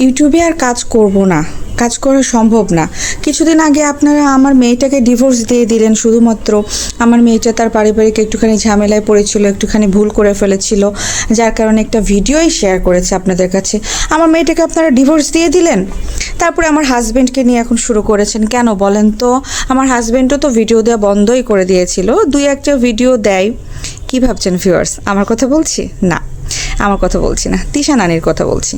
ইউটিউবে আর কাজ করব না, কাজ করা সম্ভব না। কিছুদিন আগে আপনারা আমার মেয়েটাকে ডিভোর্স দিয়ে দিলেন শুধুমাত্র আমার মেয়েটা তার পারিবারিক একটুখানি ঝামেলায় পড়েছিল, একটুখানি ভুল করে ফেলেছিল, যার কারণে একটা ভিডিওই শেয়ার করেছে আপনাদের কাছে। আমার মেয়েটাকে আপনারা ডিভোর্স দিয়ে দিলেন, তারপরে আমার হাজব্যান্ডকে নিয়ে এখন শুরু করেছেন। কেন বলেন তো? আমার হাজব্যান্ডও তো ভিডিও দেওয়া বন্ধই করে দিয়েছিল, দুই একটা ভিডিও দেয়। কি ভাবছেন ভিউয়ার্স, আমার কথা বলছি? না, আমার কথা বলছি না, তিশা নানির কথা বলছি।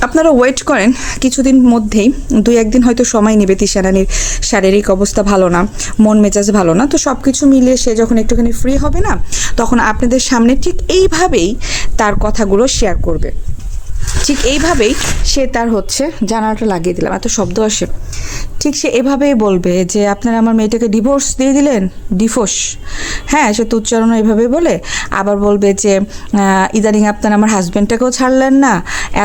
আপনারা ওয়েট করেন, কিছুদিন মধ্যেই দুই একদিন হয়তো সময় নেবে। তিশা নানির শারীরিক অবস্থা ভালো না, মন মেজাজ ভালো না, তো সব কিছু মিলিয়ে সে যখন একটুখানি ফ্রি হবে না, তখন আপনাদের সামনে ঠিক এইভাবেই তার কথাগুলো শেয়ার করবে। ঠিক এইভাবেই সে তার জানালাটা লাগিয়ে দিলাম, এত শব্দ আসে। ঠিক সে এভাবেই বলবে যে আপনারা আমার মেয়েটাকে ডিভোর্স দিয়ে দিলেন, ডিভোর্স, হ্যাঁ সে তো উচ্চারণ এভাবেই বলে। আবার বলবে যে ইদানিং আপনারা আমার হাজব্যান্ডটাকেও ছাড়লেন না,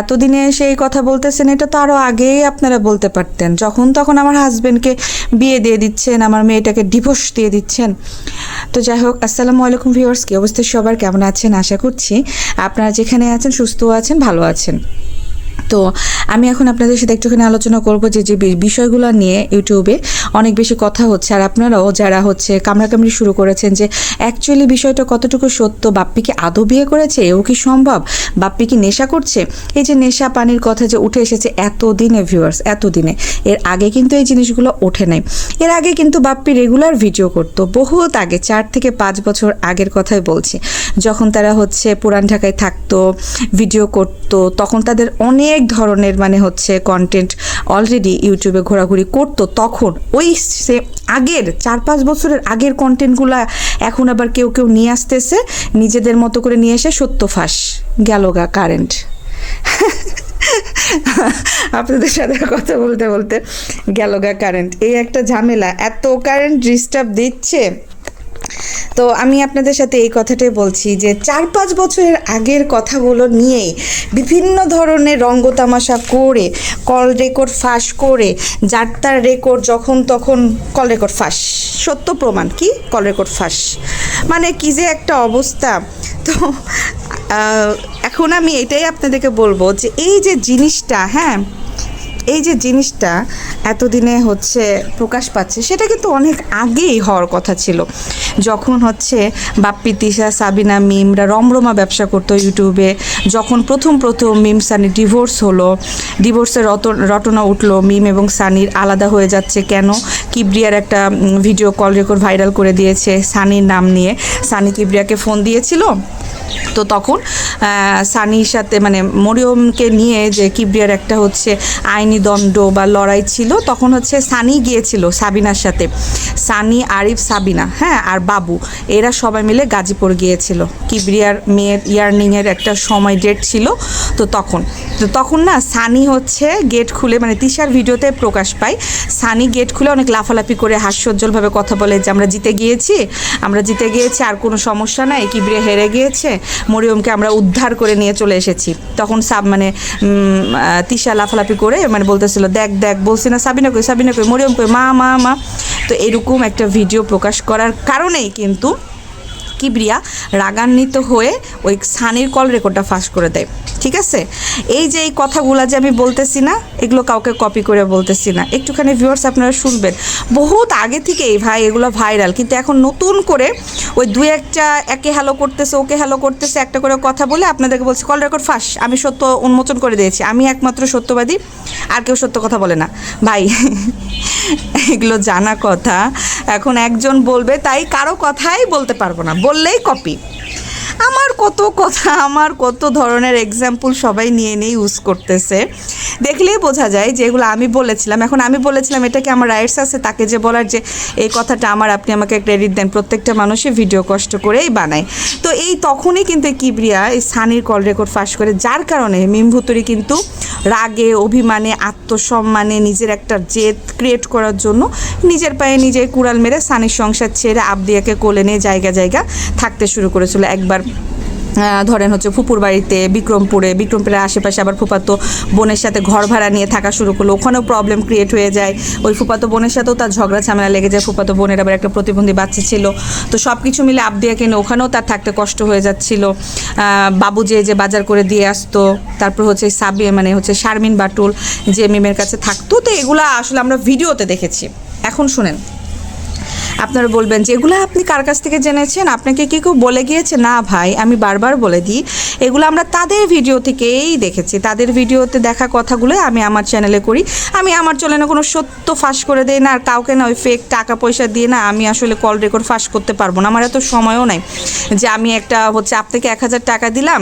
এতদিনে এসে এই কথা বলতেছেন, এটা তো আরও আগেই আপনারা বলতে পারতেন, যখন তখন আমার হাজব্যান্ডকে বিয়ে দিয়ে দিচ্ছেন, আমার মেয়েটাকে ডিভোর্স দিয়ে দিচ্ছেন। তো যাই হোক, আসসালামু আলাইকুম ভিউয়ার্স, কি অবস্থা সবার, কেমন আছেন? আশা করছি আপনারা যেখানে আছেন সুস্থ আছেন, ভালো আছেন। তো আমি এখন আপনাদের সাথে একটুখানি আলোচনা করব যে যে বিষয়গুলো নিয়ে ইউটিউবে অনেক বেশি কথা হচ্ছে, আর আপনারাও যারা কামড়াকামড়ি শুরু করেছেন যে অ্যাকচুয়ালি বিষয়টা কতটুকু সত্য, বাপ্পি কি আদৌ বিয়ে করেছে, এও কি সম্ভব, বাপ্পি কি নেশা করছে, এই যে নেশা পানির কথা যে উঠে এসেছে এতদিনে ভিউয়ার্স, এতদিনে, এর আগে কিন্তু এই জিনিসগুলো ওঠে নাই। এর আগে কিন্তু বাপ্পি রেগুলার ভিডিও করতো, বহুত আগে, 4 থেকে 5 বছর আগের কথাই বলছি, যখন তারা পুরান ঢাকায় থাকতো, ভিডিও করতো, তখন তাদের অনেক ধরনের কন্টেন্ট অলরেডি ইউটিউবে ঘোরাঘুরি করতো। তখন ওই সে আগের 4-5 বছরের আগের কন্টেন্টগুলা এখন আবার কেউ কেউ নিয়ে আসতেছে, নিজেদের মতো করে নিয়ে এসে সত্য ফাঁস গেল গা কারেন্ট। আপনাদের সাথে কথা বলতে বলতে গেল গা কারেন্ট, এই একটা ঝামেলা, এত কারেন্ট ডিস্টার্ব দিচ্ছে। তো আমি আপনাদের সাথে এই কথাটাই বলছি যে 4-5 বছরের আগের কথাগুলো নিয়েই বিভিন্ন ধরনের রঙ্গতামাশা করে, কল রেকর্ড ফাঁস করে, যার তার রেকর্ড যখন তখন কল রেকর্ড ফাঁস, সত্য প্রমাণ কি কল রেকর্ড ফাঁস, কি যে একটা অবস্থা। তো এখন আমি এটাই আপনাদেরকে বলবো যে এই যে জিনিসটা, হ্যাঁ এই যে জিনিসটা এতদিনে প্রকাশ পাচ্ছে, সেটা কিন্তু অনেক আগেই হওয়ার কথা ছিল। যখন বাপ্পি, তিশা, সাবিনা, মিমরা রমরমা ব্যবসা করতো ইউটিউবে, যখন প্রথম মিম সানির ডিভোর্স হলো, ডিভোর্সের রটনা উঠলো, মিম এবং সানির আলাদা হয়ে যাচ্ছে কেন, কিবরিয়ার একটা ভিডিও কল রেকর্ড ভাইরাল করে দিয়েছে সানির নাম নিয়ে, সানি কিবরিয়াকে ফোন দিয়েছিল, তো তখন সানির সাথে মরিয়মকে নিয়ে যে কিবরিয়ার একটা আইনি দ্বন্দ্ব বা লড়াই ছিল, তখন সানি গিয়েছিল সাবিনার সাথে, সানি, আরিফ, সাবিনা, হ্যাঁ আর বাবু, এরা সবাই মিলে গাজীপুর গিয়েছিল। কিবরিয়ার মেয়ের ইয়ার্নিংয়ের একটা সময় ডেট ছিল, তো তখন না সানি গেট খুলে, তিশার ভিডিওতে প্রকাশ পায়, সানি গেট খুলে অনেক লাফালাফি করে হাস্যোজ্জ্বলভাবে কথা বলে যে আমরা জিতে গিয়েছি, আর কোনো সমস্যা নাই, কিবরিয়া হেরে গিয়েছে, মরিয়মকে আমরা উদ্ধার করে নিয়ে চলে এসেছি। তখন তিশা লাফালাফি করে বলতেছিল দেখ বলছি না সাবিনা কই মরিয়ম কই, মা মা মা। তো এরকম একটা ভিডিও প্রকাশ করার কারণেই কিন্তু কিবরিয়া রাগান্বিত হয়ে ওই সানির কল রেকর্ডটা ফাঁস করে দেয়। ঠিক আছে, এই যে এই কথাগুলো যে আমি বলতেছি না, এগুলো কাউকে কপি করে বলতেছি না, একটুখানি ভিউয়ার্স আপনারা শুনবেন, বহুত আগে থেকেই ভাই এগুলো ভাইরাল, কিন্তু এখন নতুন করে ওই দুই একটা একে হ্যালো করতেছে, ওকে হ্যালো করতেছে, একটা করে কথা বলে আপনাদেরকে বলছি কল রেকর্ড ফাঁস, আমি সত্য উন্মোচন করে দিয়েছি, আমি একমাত্র সত্যবাদী, আর কেউ সত্য কথা বলে না। ভাই এগুলো জানা কথা, এখন একজন বলবে তাই কারো কথাই বলতে পারবো না, বললেই কপি। আমার কত কথা, আমার কত ধরনের এক্সাম্পল সবাই নিয়ে ইউজ করতেছে, দেখলেই বোঝা যায় যে এগুলো আমি বলেছিলাম। এখন আমি বলেছিলাম, এটা কি আমার রাইটস আছে তাকে যে বলার যে এই কথাটা আমার, আপনি আমাকে ক্রেডিট দেন? প্রত্যেকটা মানুষই ভিডিও কষ্ট করেই বানায়। তো এই তখনই কিন্তু কিবরিয়া এই সানির কল রেকর্ড ফাঁস করে, যার কারণে মিমভুতুরি কিন্তু রাগে, অভিমানে, আত্মসম্মানে, নিজের একটা জেদ ক্রিয়েট করার জন্য নিজের পায়ে নিজে কুড়াল মেরে সানির সংসার ছেড়ে আবদিয়াকে কোলে নিয়ে জায়গা থাকতে শুরু করেছিল। একবার ধরেন হচ্ছে ফুপুর বাড়িতে বিক্রমপুরের আশেপাশে আবার ফুপাতো বোনের সাথে ঘর ভাড়া নিয়ে থাকা শুরু করলো, ওখানেও প্রবলেম ক্রিয়েট হয়ে যায়। ওই ফুপাতো বোনের সাথেও তার ঝগড়া ঝামেলা লেগে যায়, ফুপাতো বোনের আবার একটা প্রতিবন্ধী বাচ্চা ছিল। তো সব কিছু মিলে আবদিয়া কিনে ওখানেও তার থাকতে কষ্ট হয়ে যাচ্ছিল। বাবু যে বাজার করে দিয়ে আসতো, তারপর হচ্ছে হচ্ছে শারমিন বাটুল যে মিমের কাছে থাকতো। তো এগুলা আসলে আমরা ভিডিওতে দেখেছি। এখন শুনেন, আপনারা বলবেন যে এগুলো আপনি কার কাছ থেকে জেনেছেন, আপনাকে কি কেউ বলে গিয়েছে? না ভাই, আমি বারবার বলে দিই, এগুলো আমরা তাদের ভিডিও থেকেই দেখেছি। তাদের ভিডিওতে দেখা কথাগুলো আমি আমার চ্যানেলে করি। আমি আমার চ্যানেলে কোনো সত্য ফাঁস করে দেই না, আর কাউকে না ওই ফেক টাকা পয়সা দিয়ে না আমি আসলে কল রেকর্ড ফাঁস করতে পারবো না। আমার এত সময়ও নাই যে আমি একটা হচ্ছে আপনাকে 1000 টাকা দিলাম,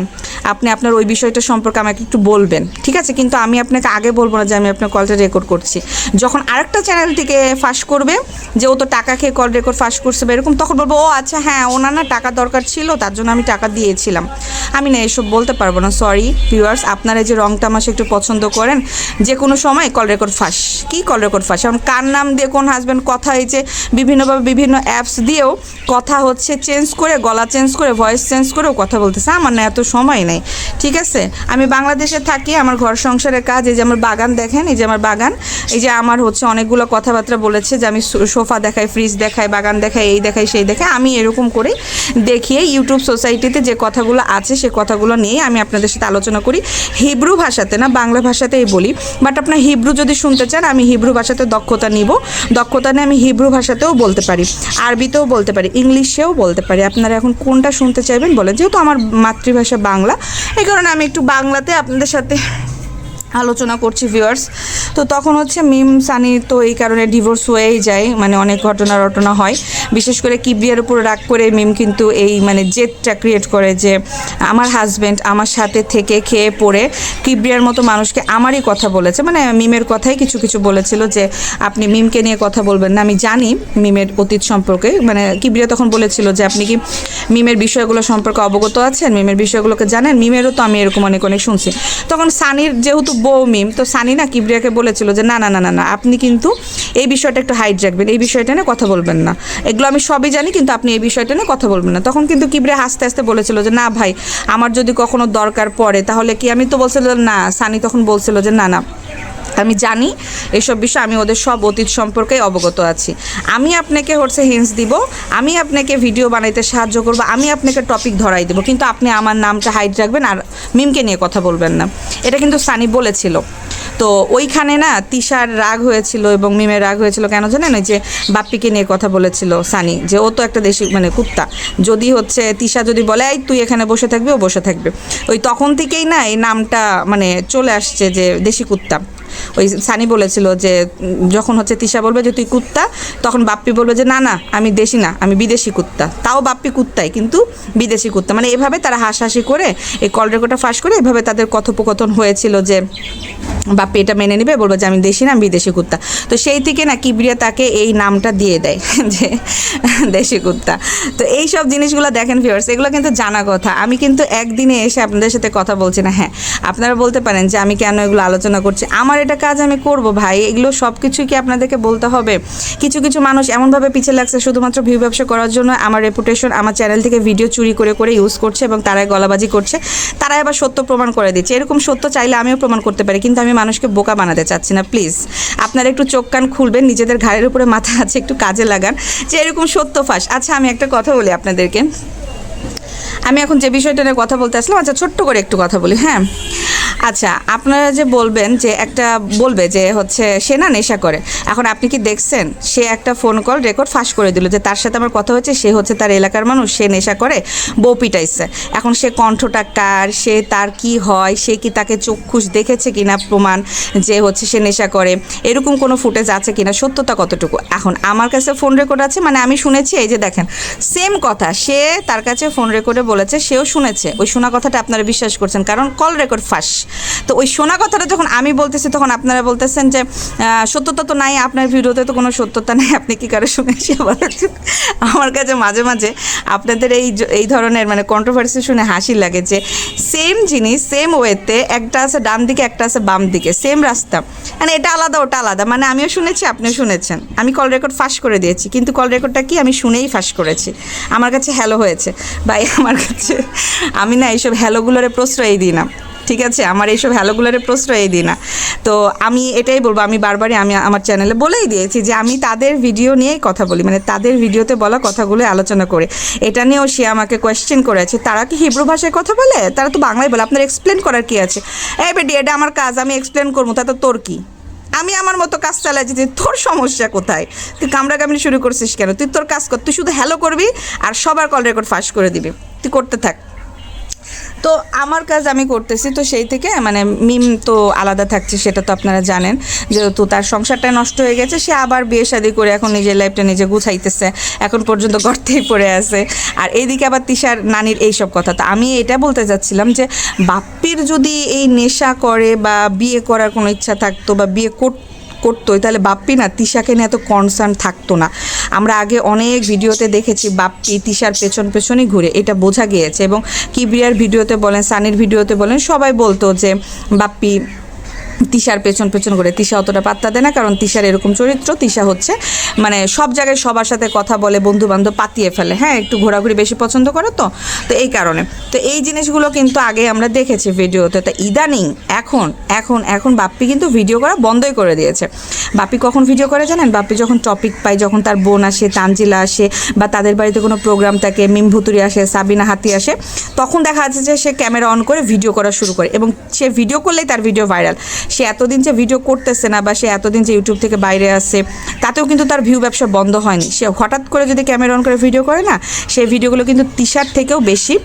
আপনি আপনার ওই বিষয়টা সম্পর্কে আমাকে একটু বলবেন, ঠিক আছে? কিন্তু আমি আপনাকে আগে বলবো না যে আমি আপনার কলটা রেকর্ড করছি। যখন আরেকটা চ্যানেল থেকে ফাঁস করবে যে ও তো টাকা খেয়ে কল রেকর্ড ফাঁস করছে বা এরকম, তখন বলবো ও আচ্ছা হ্যাঁ ওনার না টাকা দরকার ছিল তার জন্য আমি টাকা দিয়েছিলাম। আমি না এসব বলতে পারবো না, সরি ভিউয়ার্স। আপনারা যে রং তামাশা একটু পছন্দ করেন, যে কোনো সময় কল রেকর্ড ফাঁস, কী কল রেকর্ড ফাঁস? এখন কার নাম দিয়ে কোন হাজব্যান্ড কথা হয়েছে, বিভিন্নভাবে বিভিন্ন অ্যাপস দিয়েও কথা হচ্ছে চেঞ্জ করে, গলা চেঞ্জ করে, ভয়েস চেঞ্জ করেও কথা বলতেছে। আমার না এত সময় নেই, ঠিক আছে? আমি বাংলাদেশে থাকি, আমার ঘর সংসারের কাজ। এই যে আমার বাগান দেখেন, এই যে আমার বাগান, এই যে আমার হচ্ছে অনেকগুলো কথাবার্তা বলেছে যে আমি সোফা দেখাই, ফ্রিজ দেখাই, বাগান দেখাই, এই দেখাই সেই দেখাই। আমি এরকম করে দেখিয়ে ইউটিউব সোসাইটিতে যে কথাগুলো আছে সে কথাগুলো নিয়ে আমি আপনাদের সাথে আলোচনা করি। হিব্রু ভাষাতে না, বাংলা ভাষাতেই বলি। বাট আপনার হিব্রু যদি শুনতে চান, আমি হিব্রু ভাষাতে দক্ষতা নিব। দক্ষতা নিয়ে আমি হিব্রু ভাষাতেও বলতে পারি, আরবিতেও বলতে পারি, ইংলিশেও বলতে পারি। আপনারা এখন কোনটা শুনতে চাইবেন বলেন। যেহেতু আমার মাতৃভাষা বাংলা, এই কারণে আমি একটু বাংলাতে আপনাদের সাথে আলোচনা করছি ভিউয়ার্স। তো তখন হচ্ছে মিম সানি তো এই কারণে ডিভোর্স হয়েই যায়, মানে অনেক ঘটনা হয়। বিশেষ করে কিবরিয়ার উপর রাগ করে মিম কিন্তু এই জেদটা ক্রিয়েট করে যে আমার হাজব্যান্ড আমার সাথে থেকে খেয়ে পড়ে কিবরিয়ার মতো মানুষকে আমারই কথা বলেছে, মিমের কথাই কিছু কিছু বলেছিল যে আপনি মিমকে নিয়ে কথা বলবেন না। আমি জানি মিমের অতীত সম্পর্কে, কিবরিয়া তখন বলেছিল যে আপনি কি মিমের বিষয়গুলো সম্পর্কে অবগত আছেন, মিমের বিষয়গুলোকে জানেন? মিমেরও তো আমি এরকম অনেক শুনছি। তখন সানির যেহেতু বউ মিম, তো সানি না কিবরিয়াকে বলেছিল যে না না না না না আপনি কিন্তু এই বিষয়টা একটু হাইড রাখবেন, এই বিষয়টা নিয়ে কথা বলবেন না। এগুলো আমি সবই জানি, কিন্তু আপনি এই বিষয়টা নিয়ে কথা বলবেন না। তখন কিন্তু কিবরিয়া হাসতে হাসতে বলেছিল যে না ভাই, আমার যদি কখনো দরকার পড়ে তাহলে কি, আমি তো বলছিল না, সানি তখন বলছিল যে না না আমি জানি এসব বিষয়, আমি ওদের সব অতীত সম্পর্কেই অবগত আছি। আমি আপনাকে হচ্ছে হিন্টস দিব, আমি আপনাকে ভিডিও বানাইতে সাহায্য করব, আমি আপনাকে টপিক ধরাই দেবো, কিন্তু আপনি আমার নামটা হাইড রাখবেন আর মিমকে নিয়ে কথা বলবেন না। এটা কিন্তু সানি বলেছিল। তো ওইখানে না তিশার রাগ হয়েছিল এবং মিমের রাগ হয়েছিল কেন জানেন? ওই যে বাপ্পিকে নিয়ে কথা বলেছিল সানি, যে ও তো একটা দেশি কুত্তা, যদি হচ্ছে তিশা যদি বলে এই তুই এখানে বসে থাকবি, ও বসে থাকবে। ওই তখন থেকেই না এই নামটা চলে আসছে যে দেশি কুত্তা। ওই সানি বলেছিল যে যখন হচ্ছে তিশা বলবে যে তুই কুত্তা, তখন বাপ্পি বলবে যে না না আমি দেশি না, আমি বিদেশি কুত্তা। তাও বাপ্পি কুত্তাই, কিন্তু বিদেশি কুত্তা। এভাবে তারা হাসাহাসি করে এই কল রেকর্ডটা ফাঁস করে এভাবে তাদের কথোপকথন হয়েছিল যে বাপ্পি এটা মেনে নেবে, বলবো যে আমি দেশি না, আমি বিদেশি কুত্তা। তো সেই থেকে না কিবরিয়া তাকে এই নামটা দিয়ে দেয় যে দেশি কুত্তা। তো এই সব জিনিসগুলো দেখেন ভিউয়ার্স, এগুলো কিন্তু জানা কথা। আমি কিন্তু একদিনে এসে আপনাদের সাথে কথা বলছি না। হ্যাঁ, আপনারা বলতে পারেন যে আমি কেন এগুলো আলোচনা করছি, আমার এটা কাজ, আমি করব ভাই। এগুলো সব কিছুই কি আপনাদেরকে বলতে হবে? কিছু কিছু মানুষ এমনভাবে পিছিয়ে লাগছে শুধুমাত্র ভিউ ব্যবসা করার জন্য, আমার রেপুটেশন আমার চ্যানেল থেকে ভিডিও চুরি করে করে ইউজ করছে এবং তারাই গলাবাজি করছে, তারাই আবার সত্য প্রমাণ করে দিচ্ছে। এরকম সত্য চাইলে আমিও প্রমাণ করতে পারি, কিন্তু আমি মানুষকে বোকা বানাতে চাচ্ছি না। প্লিজ আপনারা একটু চোখ কান খুলবেন, নিজেদের ঘাড়ের উপরে মাথা আছে, একটু কাজে লাগান যে এরকম সত্য ফাঁস। আচ্ছা আমি একটা কথা বলি আপনাদেরকে, আমি এখন যে বিষয়টা নিয়ে কথা বলতে আসলাম, আচ্ছা ছোট্ট করে একটু কথা বলি। হ্যাঁ, আচ্ছা আপনারা যে বলবেন যে একটা বলবে যে হচ্ছে সে না নেশা করে, এখন আপনি কি দেখছেন সে একটা ফোন কল রেকর্ড ফাঁস করে দিল যে তার সাথে আমার কথা হচ্ছে, সে হচ্ছে তার এলাকার মানুষ, সে নেশা করে, বউ পিটাইছে। এখন সে কণ্ঠটা কার, সে তার কি হয়, সে কি তাকে চক্ষুষ দেখেছে কিনা প্রমাণ যে হচ্ছে সে নেশা করে, এরকম কোনো ফুটেজ আছে কিনা, সত্যতা কতটুকু? এখন আমার কাছে ফোন রেকর্ড আছে, আমি শুনেছি, এই যে দেখেন সেম কথা সে তার কাছে ফোন রেকর্ডে বলেছে, সেও শুনেছে। ওই শোনা কথাটা আপনারা বিশ্বাস করছেন কারণ কল রেকর্ড ফাঁস। তো ওই শোনা কথাটা যখন আমি বলতেছি তখন আপনারা বলতেছেন যে সত্যতা তো নাই, আপনার ভিডিওতে তো কোনো সত্যতা নাই, আপনি কী করে শুনেছি। আমার কাছে মাঝে মাঝে আপনাদের এই ধরনের মানে কন্ট্রোভার্সি শুনে হাসি লাগে যে সেম জিনিস সেম ওয়েতে একটা আছে ডান দিকে একটা আছে বাম দিকে, সেম রাস্তা, মানে এটা আলাদা ওটা আলাদা, মানে আমিও শুনেছি আপনিও শুনেছেন, আমি কল রেকর্ড ফাঁস করে দিয়েছি, কিন্তু কল রেকর্ডটা কি আমি শুনেই ফাঁস করেছি, আমার কাছে হ্যালো হয়েছে ভাই। আমার কাছে আমি না এইসব হ্যালোগুলোরে প্রশ্রয়ই দিই না, ঠিক আছে, আমার এইসব হ্যালোগুলোরে প্রশ্রয়ই দিই না। তো আমি এটাই বলবো, আমি বারবারই আমি আমার চ্যানেলে বলেই দিয়েছি যে আমি তাদের ভিডিও নিয়েই কথা বলি, মানে তাদের ভিডিওতে বলা কথাগুলো আলোচনা করে। এটা নিয়েও সে আমাকে কোয়েশ্চেন করেছে, তারা কি হিব্রু ভাষায় কথা বলে? তারা তো বাংলায় বলে, আপনার এক্সপ্লেন করার কি আছে? এই বেডি, এটা আমার কাজ, আমি এক্সপ্লেন করবো, তাতে তোর কি? আমি আমার মতো কাজ চালাচ্ছি, যে তোর সমস্যা কোথায়? তুই কামড়াকামড়ি শুরু করছিস কেন? তুই তোর কাজ কর, তুই শুধু হ্যালো করবি আর সবার কল রেকর্ড ফাঁস করে দিবি, তুই করতে থাক। তো আমার কাজ আমি করতেছি, তো সেই থেকে মানে মিম তো আলাদা থাকছে, সেটা তো আপনারা জানেন, যেহেতু তার সংসারটা নষ্ট হয়ে গেছে, সে আবার বিয়ে শাদী করে এখন নিজের লাইফটা নিজে গুছাইতেছে, এখন পর্যন্ত গর্তেই পড়ে আছে। আর এইদিকে আবার তিশার নানির এইসব কথা। তো আমি এটা বলতে চাচ্ছিলাম যে বাপ্পির যদি এই নেশা করে বা বিয়ে করার কোনো ইচ্ছা থাকতো বা বিয়ে করতোই, তাহলে বাপ্পি না তিশাকে নিয়ে এত কনসার্ন থাকতো না। আমরা আগে অনেক ভিডিওতে দেখেছি বাপ্পি তিশার পেছনই ঘুরে, এটা বোঝা গিয়েছে। এবং কিবরিয়ার ভিডিওতে বলেন, সানির ভিডিওতে বলেন, সবাই বলতো যে বাপ্পি তিশার পেছন করে। তিশা অতটা পাত্তা দেয় না, কারণ তিশার এরকম চরিত্র, তিশা হচ্ছে মানে সব জায়গায় সবার সাথে কথা বলে, বন্ধু বান্ধব পাতিয়ে ফেলে, হ্যাঁ, একটু ঘোরাঘুরি বেশি পছন্দ করে, তো এই কারণে। তো এই জিনিসগুলো কিন্তু আগে আমরা দেখেছি ভিডিওতে। তো ইদানিং এখন বাপ্পি কিন্তু ভিডিও করা বন্ধই করে দিয়েছে। বাপ্পি কখন ভিডিও করে জানেন? বাপ্পি যখন টপিক পায়, যখন তার বোন আসে, তানজিলা আসে, বা তাদের বাড়িতে কোনো প্রোগ্রাম থাকে, মিম ভুতুরি আসে, সাবিনা হাতি আসে, তখন দেখা যাচ্ছে যে সে ক্যামেরা অন করে ভিডিও করা শুরু করে, এবং সে ভিডিও করলেই তার ভিডিও ভাইরাল। সে এতদিন যে ভিডিও করতেছে না, বা সে এতদিন যে ইউটিউব থেকে বাইরে আসে, তাতেও কিন্তু তার ভিউ ব্যবসা বন্ধ হয়নি। সে হঠাৎ করে যদি ক্যামেরা অন করে ভিডিও করে না, সেই ভিডিওগুলো কিন্তু তিশার থেকেও বেশি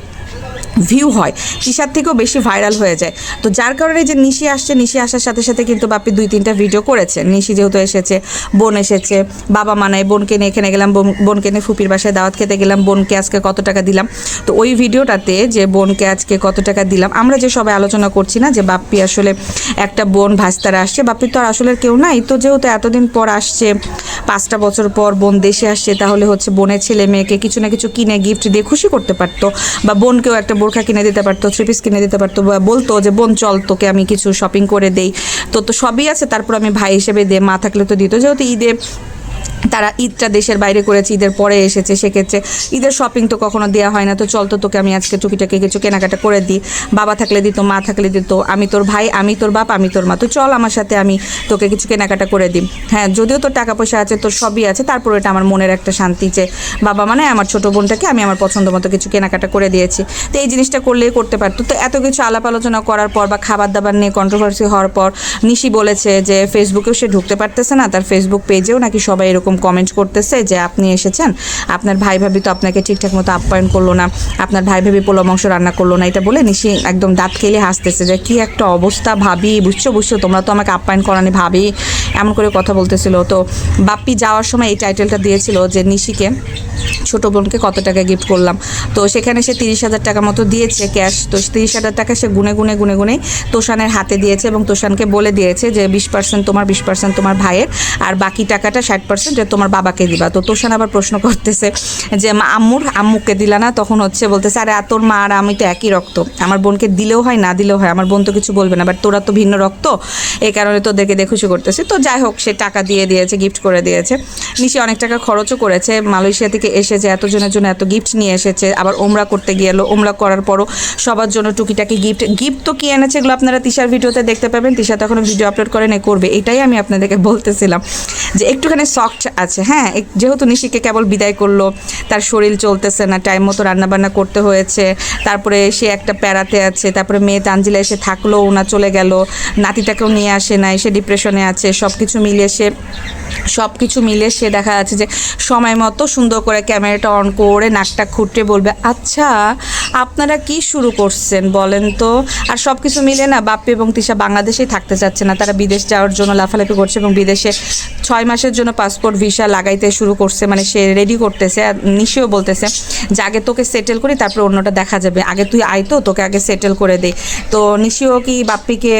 ভিউ হয়, তিশার থেকেও বেশি ভাইরাল হয়ে যায়। তো যার কারণে যে নিশি আসছে, নিশি আসার সাথে সাথে কিন্তু বাপ্পি 2-3টা ভিডিও করেছে। নিশি যেহেতু এসেছে, বোন এসেছে, বাবা মানায়, বোনকে নিয়ে এখানে গেলাম, বোনকে নিয়ে ফুপির বাসায় দাওয়াত খেতে গেলাম, বোনকে আজকে কত টাকা দিলাম। তো ওই ভিডিওটাতে যে বোনকে আজকে কত টাকা দিলাম, আমরা যে সবাই আলোচনা করছি না যে বাপ্পি আসলে একটা বোন ভাস্তারা আসছে, বাপ্পি তো আর আসলে কেউ নাই। তো যেহেতু এতদিন পর আসছে, 5টা বছর পর বোন দেশে আসছে, তাহলে হচ্ছে বোনের ছেলে মেয়েকে কিছু না কিছু কিনে গিফট দিয়ে খুশি করতে পারতো, বা বোনকেও একটা বোরখা কিনে দিতে পারতো, 3 পিস কিনে দিতে পারতো, বা বলতো যে বোন চল তোকে আমি কিছু শপিং করে দেই। তো সবই আছে, তারপর আমি ভাই হিসেবে দে, মা থাকলে তো দিত। যেহেতু ঈদে তারা ঈদটা দেশের বাইরে করেছে, ঈদের পরে এসেছে, সেক্ষেত্রে ঈদের শপিং তো কখনো দেওয়া হয় না। তো চল তো তোকে আমি আজকে টুকিটাকে কিছু কেনাকাটা করে দিই, বাবা থাকলে দিত, মা থাকলে দিত, আমি তোর ভাই, আমি তোর বাপ, আমি তোর মা, তো চল আমার সাথে আমি তোকে কিছু কেনাকাটা করে দিই। হ্যাঁ, যদিও তোর টাকা পয়সা আছে, তোর সবই আছে, তারপর এটা আমার মনের একটা শান্তি যে বাবা মানে আমার ছোটো বোনটাকে আমি আমার পছন্দ মতো কিছু কেনাকাটা করে দিয়েছি। তো এই জিনিসটা করলেই করতে পারতো। তো এত কিছু আলাপ আলোচনা করার পর বা খাবার দাবার নিয়ে কন্ট্রোভার্সি হওয়ার পর নিশি বলেছে যে ফেসবুকেও সে ঢুকতে পারতেছে না, তার ফেসবুক পেজেও নাকি সবাই এরকম কমেন্ট করতেছে যে আপনি এসেছেন, আপনার ভাই ভাবি তো আপনাকে ঠিকঠাক মতো আপ্যায়ন করলো না, আপনার ভাই ভাবি পোলাও মাংস রান্না করলো না। এটা বলে নিশি একদম দাঁত খেলে হাসতেছে যে কি একটা অবস্থা ভাবি, বুঝছো তোমরা তো আমাকে আপ্যায়ন করানি ভাবি, এমন করে কথা বলতেছিল। তো বাপ্পি যাওয়ার সময় এই টাইটেলটা দিয়েছিল যে নিশিকে ছোটো বোনকে কত টাকা গিফট করলাম। তো সেখানে সে 30,000 টাকা মতো দিয়েছে ক্যাশ। তো 30,000 টাকা সে গুনে তোষানের হাতে দিয়েছে, এবং তোষানকে বলে দিয়েছে যে 20% তোমার, 20% তোমার ভাইয়ের, আর বাকি টাকাটা 60% যে তোমার বাবাকে দিবা। তো তোষান আবার প্রশ্ন করতেছে যে আম্মুকে দিলা না? তখন হচ্ছে বলতেছে আরে তোর মা আর আমি তো একই রক্ত, আমার বোনকে দিলেও হয় না দিলেও হয়, আমার বোন তো কিছু বলবে না, বাট তোরা তো ভিন্ন রক্ত, এই কারণে তোদেরকে দেখে খুশি করতেছি। তো যাই হোক, সে টাকা দিয়ে দিয়েছে, গিফট করে দিয়েছে। নিশি অনেক টাকা খরচও করেছে, মালয়েশিয়া থেকে এসে যে এতজনের জন্য এত গিফট নিয়ে এসেছে, আবার ওমরা করতে গেল, ওমরা করার পরও সবার জন্য টুকিটাকি গিফট তো কি এনেছে এগুলো আপনারা তিশার ভিডিওতে দেখতে পাবেন। তিশা তো এখনো ভিডিও আপলোড করে নেই, করবে, এটাই আমি আপনাদেরকে বলতেছিলাম যে একটুখানি সফট আছে। হ্যাঁ, যেহেতু নিশিকে কেবল বিদায় করলো, তার শরীর চলতেছে না, টাইম মতো রান্নাবান্না করতে হয়েছে, তারপরে সে একটা প্যারাতে আছে, তারপরে মেয়ে তানজিলা এসে থাকলো, ওনা চলে গেল, নাতিটাকেও নিয়ে আসে নাই, সে ডিপ্রেশনে আছে, সব কিছু মিলিয়ে সে সব কিছু মিলে সে দেখা যাচ্ছে যে সময় মতো সুন্দর করে ক্যামেরাটা অন করে নাকটা খুঁটে বলবে, আচ্ছা আপনারা কি শুরু করছেন বলেন তো। আর সব কিছু মিলে না বাপ্পি এবং তিশা বাংলাদেশেই থাকতে চাচ্ছে না, তারা বিদেশ যাওয়ার জন্য লাফালাফি করছে এবং বিদেশে 6 মাসের জন্য পাসপোর্ট ভিসা লাগাইতে শুরু করছে, মানে সে রেডি করতেছে। আর নিশিও বলতেছে যে আগে তোকে সেটেল করি তারপর অন্যটা দেখা যাবে, আগে তুই আয় তো, তোকে আগে সেটেল করে দে। তো নিশিও কি বাপ্পিকে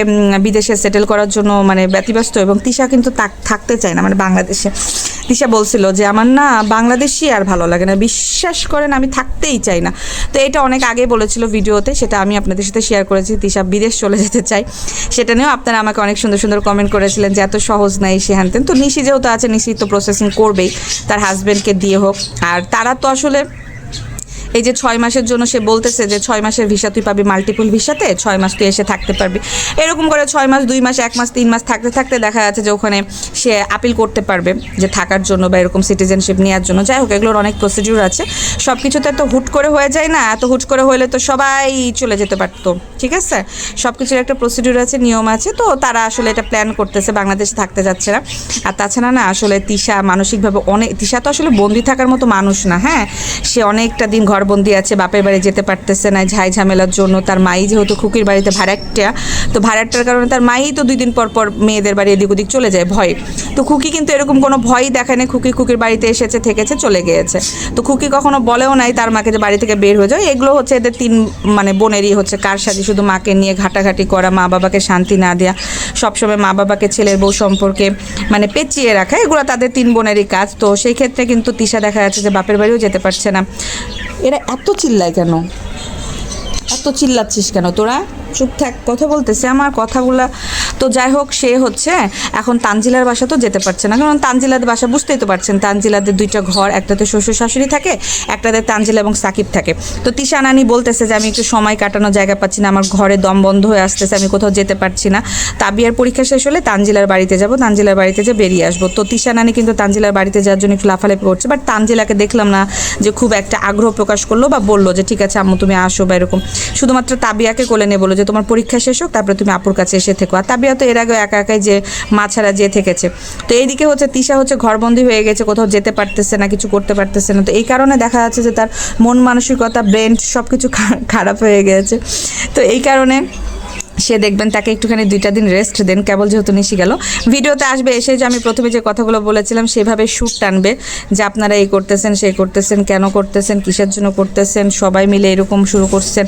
বিদেশে সেটেল করার জন্য মানে ব্যতিব্যস্ত, এবং তিশা কিন্তু থাকতে চায় না মানে বাংলাদেশে। তিশা বলছিল যে আমার না বাংলাদেশই আর ভালো লাগে না, বিশ্বাস করেন আমি থাকতেই চাই না। তো এটা অনেক আগে বলেছিল ভিডিওতে, সেটা আমি আপনাদের সাথে শেয়ার করেছি। তিশা বিদেশ চলে যেতে চাই, সেটা নিয়েও আপনারা আমাকে অনেক সুন্দর সুন্দর কমেন্ট করেছিলেন যে এত সহজ নাই সে হ্যানতেন। তো নিশি যেহেতু আছে, নিশি তো প্রসেসিং করবেই তার হাজব্যান্ডকে দিয়ে হোক। আর তারা তো আসলে এই যে 6 মাসের জন্য সে বলতেছে যে 6 মাসের ভিসা তুই পাবি মাল্টিপল ভিসাতে, 6 মাস তুই এসে থাকতে পারবি। এরকম করে 6 মাস, 2 মাস, 1 মাস, 3 মাস থাকতে থাকতে দেখা যাচ্ছে যে ওখানে সে আপিল করতে পারবে যে থাকার জন্য বা এরকম সিটিজেনশিপ নেওয়ার জন্য। যাই হোক, এগুলোর অনেক প্রসিডিউর আছে, সব কিছুতে তো হুট করে হয়ে যায় না। এত হুট করে হলে তো সবাই চলে যেতে পারতো, ঠিক আছে। সব কিছুর একটা প্রসিডিউর আছে, নিয়ম আছে। তো তারা আসলে এটা প্ল্যান করতেছে, বাংলাদেশে থাকতে যাচ্ছে না। আর তাছাড়া না আসলে তিশা মানসিকভাবে অনেক, তিশা তো আসলে বন্দি থাকার মতো মানুষ না, হ্যাঁ। সে অনেকটা দিন ঘরবন্দি আছে, বাপের বাড়ি যেতে পারতেছে না ঝাই ঝামেলার জন্য। তার মাই যেহেতু খুকির বাড়িতে ভাড়াটিয়া, তো ভাড়াটার কারণে তার মাই তো 2 দিন পর পর মেয়েদের বাড়ি এদিক ওদিক চলে যায় ভয়। তো খুকি কিন্তু এরকম কোনো ভয়ই দেখায় না, খুকির বাড়িতে এসেছে, থেকেছে, চলে গিয়েছে। তো খুকি কখনো বলেও নাই তার মাকে যে বাড়ি থেকে বের হয়ে যায়। এগুলো হচ্ছে এদের 3 মানে বোনেরই হচ্ছে কারসাজি, শুধু মাকে নিয়ে ঘাটাঘাটি করা, মা বাবাকে শান্তি না দেওয়া, সবসময় মা বাবাকে ছেলের বউ সম্পর্কে মানে পেঁচিয়ে রাখা, এগুলো তাদের 3 বোনেরই কাজ। তো সেই ক্ষেত্রে কিন্তু তিশা দেখা যাচ্ছে যে বাপের বাড়িও যেতে পারছে না। এরা এত চিল্লায় কেন, এত চিল্লাচ্ছিস কেন তোরা, চুপ থাক, কথা বলতেছে আমার কথাগুলা। তো যাই হোক, সে হচ্ছে এখন তানজিলার বাসা তো যেতে পারছে না, কারণ তানজিলাদের বাসা বুঝতেই তো পারছেন, তানজিলাদের 2টা ঘর, একটাতে শ্বশুর শাশুড়ি থাকে, একটাতে তানজিলা এবং সাকিব থাকে। তো তিশা নানি বলতেছে যে আমি একটু সময় কাটানোর জায়গা পাচ্ছি না, আমার ঘরে দম বন্ধ হয়ে আসতেছে, আমি কোথাও যেতে পারছি না। তাবিয়ার পরীক্ষা শেষ হলে তানজিলার বাড়িতে যাব, তানজিলার বাড়িতে যে বেরিয়ে আসবো। তো তিশা নানি কিন্তু তানজিলার বাড়িতে যাওয়ার জন্য একটু লাফালাফি করছে, বাট তানজিলাকে দেখলাম না যে খুব একটা আগ্রহ প্রকাশ করলো বা বললো যে ঠিক আছে আম্মু তুমি আসো বা এরকম। শুধুমাত্র তাবিয়াকে কোলে নিয়ে বললো যে তোমার পরীক্ষা শেষ হোক তারপরে তুমি আপুর কাছে এসে থেকো। আর তাবিয়া তো এর আগে একা একাই যে মা ছাড়া যে থেকেছে। তো এইদিকে হচ্ছে তিশা হচ্ছে ঘরবন্দি হয়ে গেছে, কোথাও যেতে পারতেছে না, কিছু করতে পারতেছে না। তো এই কারণে দেখা যাচ্ছে যে তার মন মানসিকতা, ব্রেন সব কিছু খারাপ হয়ে গেছে। তো এই কারণে সে দেখবেন তাকে একটুখানি 2টা দিন রেস্ট দেন, কেবল যেহেতু নিশি গেল। ভিডিওতে আসবে এসে যে আমি প্রথমে যে কথাগুলো বলেছিলাম সেভাবে শ্যুট টানবে যে আপনারা এই করতেছেন, সেই করতেছেন, কেন করতেছেন, কিসের জন্য করতেছেন, সবাই মিলে এরকম শুরু করছেন।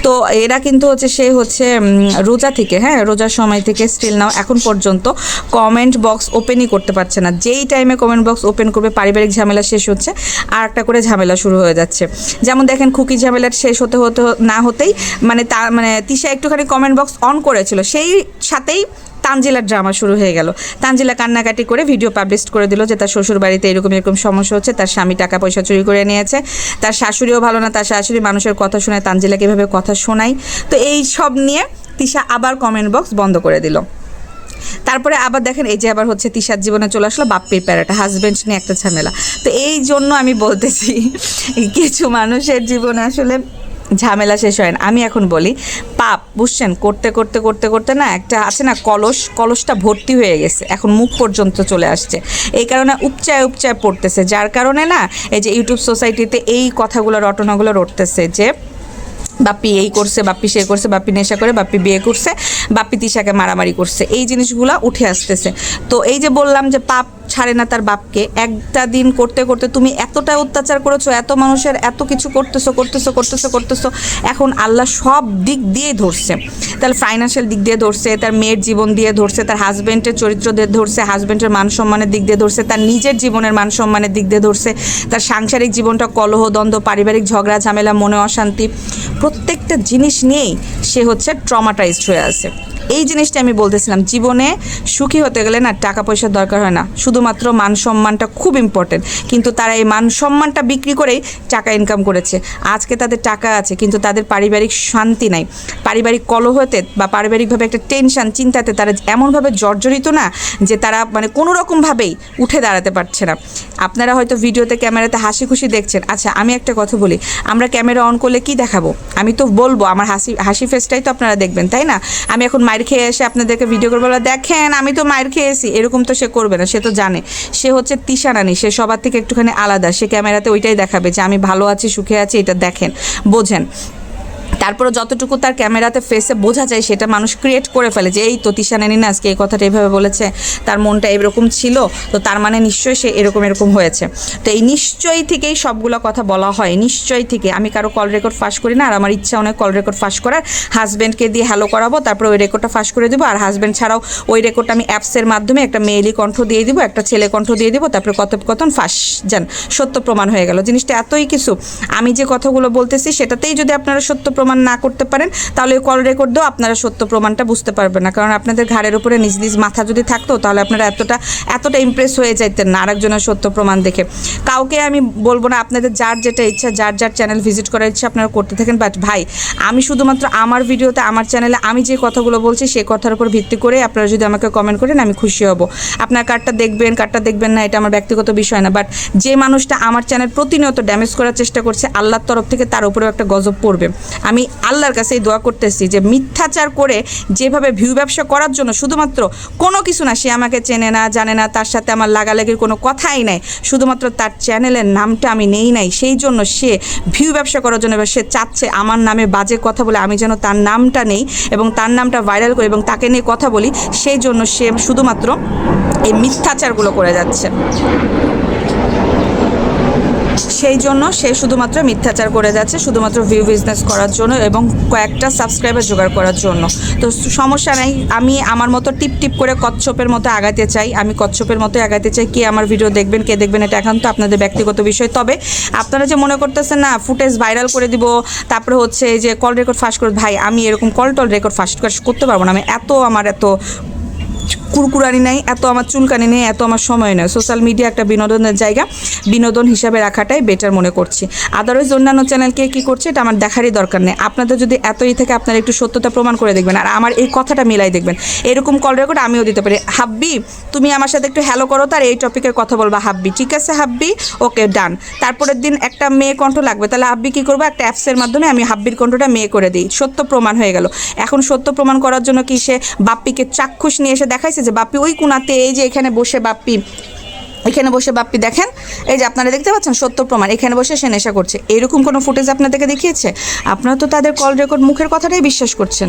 তো এরা কিন্তু হচ্ছে সে হচ্ছে রোজা থেকে, হ্যাঁ রোজার সময় থেকে স্টিল নাও এখন পর্যন্ত কমেন্ট বক্স ওপেনই করতে পারছে না। যেই টাইমে কমেন্ট বক্স ওপেন করবে পারিবারিক ঝামেলা শেষ হচ্ছে আর একটা করে ঝামেলা শুরু হয়ে যাচ্ছে। যেমন দেখেন খুকি ঝামেলার শেষ হতে না হতেই মানে তিশা একটুখানি কমেন্ট বক্স অন করেছিল, সেই সাথেই তানজিলার ড্রামা শুরু হয়ে গেল। তানজিলা কান্নাকাটি করে ভিডিও পাবলিশ করে দিল যে তার শ্বশুর বাড়িতে এরকম সমস্যা হচ্ছে, তার স্বামী টাকা পয়সা চুরি করে নিয়েছে, তার শাশুড়িও ভালো না, তার শাশুড়ি মানুষের কথা শোনায়, তানজিলাকে এভাবে কথা শোনায়। তো এই সব নিয়ে তিশা আবার কমেন্ট বক্স বন্ধ করে দিল। তারপরে আবার দেখেন এই যে আবার হচ্ছে তিশার জীবনে চলে আসলো বাপ্পির প্যারাটা, হাজব্যান্ড নিয়ে একটা ঝামেলা। তো এই জন্য আমি বলতেছি কিছু মানুষের জীবনে আসলে ঝামেলা শেষ হয় না। আমি এখন বলি পাপ বুঝছেন, করতে করতে করতে করতে না একটা আছে না কলসটা ভর্তি হয়ে গেছে, এখন মুখ পর্যন্ত চলে আসছে। এই কারণে উপচায় পড়তেছে, যার কারণে না এই যে ইউটিউব সোসাইটিতে এই কথাগুলো রটনাগুলো রটতেছে যে বাপ্পি এই করছে, বাপ্পি সে করছে, বাপ্পি নেশা করে, বাপ্পি বিয়ে করছে, বাপ্পি তিশাকে মারামারি করছে, এই জিনিসগুলো উঠে আসতেছে। তো এই যে বললাম যে পাপ ছাড়ে না তার বাপকে, একটা দিন করতে করতে তুমি এতটা অত্যাচার করেছো, এত মানুষের এত কিছু করতেছো, এখন আল্লাহ সব দিক দিয়ে ধরছে। তাহলে ফাইন্যান্সিয়াল দিক দিয়ে ধরছে, তার মেয়ের জীবন দিয়ে ধরছে, তার হাজব্যান্ডের চরিত্র দিয়ে ধরছে, হাজব্যান্ডের মান সম্মানের দিক দিয়ে ধরছে, তার নিজের জীবনের মান সম্মানের দিক দিয়ে ধরছে, তার সাংসারিক জীবনটা কলহ দ্বন্দ্ব, পারিবারিক ঝগড়া ঝামেলা, মনে অশান্তি, প্রত্যেকটা জিনিস নিয়েই সে হচ্ছে ট্রমাটাইজড হয়ে আছে। এই জিনিসটা আমি বলতেছিলাম, জীবনে সুখী হতে গেলে না টাকা পয়সার দরকার হয় না, শুধুমাত্র মান সম্মানটা খুব ইম্পর্টেন্ট। কিন্তু তারা এই মান সম্মানটা বিক্রি করেই টাকা ইনকাম করেছে। আজকে তাদের টাকা আছে কিন্তু তাদের পারিবারিক শান্তি নাই, পারিবারিক কলহতে বা পারিবারিকভাবে একটা টেনশন চিন্তাতে তারা এমনভাবে জর্জরিত না যে তারা মানে কোনো রকমভাবেই উঠে দাঁড়াতে পারছে না। আপনারা হয়তো ভিডিওতে ক্যামেরাতে হাসি খুশি দেখছেন, আচ্ছা আমি একটা কথা বলি, আমরা ক্যামেরা অন করলে কি দেখাবো? আমি তো বলবো আমার হাসি ফেসটাই তো আপনারা দেখবেন, তাই না? আমি এখন মায়ের খেয়ে এসে আপনাদেরকে ভিডিও করে বলে দেখেন আমি তো মায়ের খেয়েছি, এরকম তো সে করবে না। সে তো জানে সে হচ্ছে তিশা রানী, সে সবার থেকে একটুখানি আলাদা। সে ক্যামেরাতে ওইটাই দেখাবে যে আমি ভালো আছি, সুখে আছি, এটা দেখেন, বোঝেন। তারপরে যতটুকু তার ক্যামেরাতে ফেসে বোঝা যায় সেটা মানুষ ক্রিয়েট করে ফেলে যে এই তো তিশা রানী না আজকে এই কথাটা এইভাবে বলেছে, তার মনটা এরকম ছিল, তো তার মানে নিশ্চয়ই সে এরকম হয়েছে। তো এই নিশ্চয়ই থেকেই সবগুলো কথা বলা হয়, নিশ্চয়ই থেকে। আমি কারো কল রেকর্ড ফাঁস করি না, আর আমার ইচ্ছা অনেক কল রেকর্ড ফাঁস করার। হাজব্যান্ডকে দিয়ে হ্যালো করাবো, তারপরে ওই রেকর্ডটা ফাঁস করে দেবো। আর হাজব্যান্ড ছাড়াও ওই রেকর্ডটা আমি অ্যাপসের মাধ্যমে একটা মেয়েলি কণ্ঠ দিয়ে দিব, একটা ছেলে কণ্ঠ দিয়ে দিব, তারপরে কথোপকথন ফাঁস, যান সত্য প্রমাণ হয়ে গেল। জিনিসটা এতই কিছু। আমি যে কথাগুলো বলতেছি সেটাতেই যদি আপনারা সত্য প্রমাণ না করতে পারেন তাহলে ওই কল রেকর্ড দিয়েও আপনারা সত্য প্রমাণটা বুঝতে পারবেন না। কারণ আপনাদের ঘাড়ের উপরে নিজ নিজ মাথা যদি থাকতো তাহলে আপনারা এতটা ইমপ্রেস হয়ে যাইতেন না আরেকজনের সত্য প্রমাণ দেখে। কাউকে আমি বলবো না, আপনাদের যার যেটা ইচ্ছা, যার চ্যানেল ভিজিট করার ইচ্ছা আপনারা করতে থাকেন। বাট ভাই, আমি শুধুমাত্র আমার ভিডিওতে, আমার চ্যানেলে আমি যে কথাগুলো বলছি সেই কথার উপর ভিত্তি করে আপনারা যদি আমাকে কমেন্ট করেন আমি খুশি হব। আপনার কারটা দেখবেন না এটা আমার ব্যক্তিগত বিষয় না। বাট যে মানুষটা আমার চ্যানেল প্রতিনিয়ত ড্যামেজ করার চেষ্টা করছে, আল্লাহর তরফ থেকে তার উপরেও একটা গজব পড়বে। আমি আল্লাহর কাছে এই দোয়া করতেছি যে মিথ্যাচার করে যেভাবে ভিউ ব্যবসা করার জন্য, শুধুমাত্র কোনো কিছু না, সে আমাকে চেনে না, জানে না, তার সাথে আমার লাগালাগির কোনো কথাই নাই, শুধুমাত্র তার চ্যানেলের নামটা আমি নেই নাই, সেই জন্য সে ভিউ ব্যবসা করার জন্য সে চাচ্ছে আমার নামে বাজে কথা বলে আমি যেন তার নামটা নেই এবং তার নামটা ভাইরাল করি এবং তাকে নিয়ে কথা বলি, সেই জন্য সে শুধুমাত্র এই মিথ্যাচারগুলো করে যাচ্ছে। সেই জন্য সে শুধুমাত্র মিথ্যাচার করে যাচ্ছে, শুধুমাত্র ভিউ বিজনেস করার জন্য এবং কয়েকটা সাবস্ক্রাইবার জোগাড় করার জন্য। তো সমস্যা নাই, আমি আমার মতো টিপ করে কচ্ছপের মতো আগাতে চাই, আমি কচ্ছপের মতো আগাতে চাই। কে আমার ভিডিও দেখবেন, কে দেখবেন এটা এখন তো আপনাদের ব্যক্তিগত বিষয়। তবে আপনারা যে মনে করতেছেন না ফুটেজ ভাইরাল করে দিব, তারপরে হচ্ছে এই যে কল রেকর্ড ফাঁস করে, ভাই আমি এরকম কল রেকর্ড ফাঁস করতে পারবো না। আমি আমার এত কুরকুরানি নাই, এত আমার চুলকানি নেই, এত আমার সময় নেই। সোশ্যাল মিডিয়া একটা বিনোদনের জায়গা, বিনোদন হিসাবে রাখাটাই বেটার মনে করছি। আদারওয়াইজ অন্যান্য চ্যানেলকে কী করছে এটা আমার দেখারই দরকার নেই। আপনাদের যদি এতই থেকে আপনারা একটু সত্যতা প্রমাণ করে দেখবেন আর আমার এই কথাটা মিলাই দেখবেন, এরকম কল রেকর্ড আমিও দিতে পারি। হাব্বি তুমি আমার সাথে একটু হ্যালো করো, তার এই টপিকের কথা বলবা। হাব্বি ঠিক আছে, হাব্বি ওকে ডান। তারপরের দিন একটা মেয়ে কণ্ঠ লাগবে, তাহলে হাব্বি কী করবো, একটা অ্যাপসের মাধ্যমে আমি হাব্বির কণ্ঠটা মেয়ে করে দিই, সত্য প্রমাণ হয়ে গেল। এখন সত্য প্রমাণ করার জন্য কি সে বাপ্পিকে চাক্ষুষ নিয়ে এসে দেখাইছে যে বাপ্পি ওই কোনাতে, এই যে এখানে বসে বাপ্পি, এখানে বসে বাপ্পি দেখেন, এই যে আপনারা দেখতে পাচ্ছেন সত্য প্রমাণ, এখানে বসে সে নেশা করছে, এরকম কোনো ফুটেজ আপনাদেরকে দেখিয়েছে? আপনারা তো তাদের কল রেকর্ড মুখের কথাটাই বিশ্বাস করছেন।